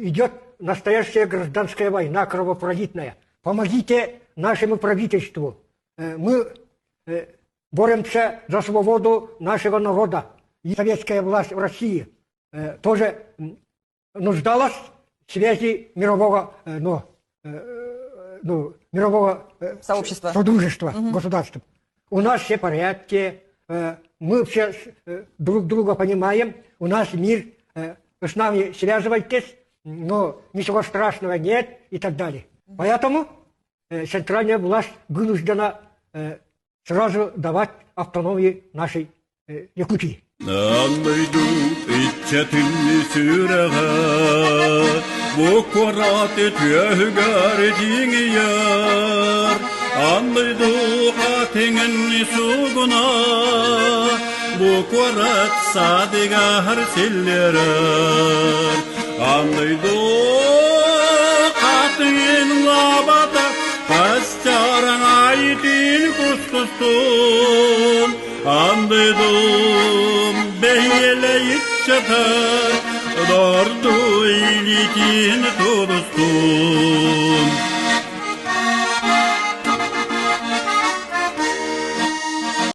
идет настоящая гражданская война, кровопролитная. Помогите нашему правительству. Мы боремся за свободу нашего народа. И советская власть в России тоже нуждалась в связи мирового, мирового Сообщества. содружества государств. У нас все в порядке, мы все друг друга понимаем, у нас мир, вы с нами связывайтесь, но ничего страшного нет и так далее. Поэтому центральная власть вынуждена сразу давать автономию нашей Якутии. Аннойду итчатынны сүрәгә, бу кораты түйәгәр диңияр. Аннойду хатыңын сугуна, бу корат садыгар силлерер. Аннойду хатыңын лабата, пастярың айтын кустустун. Andedum beyle iççatar, dardu ilikin tudustum.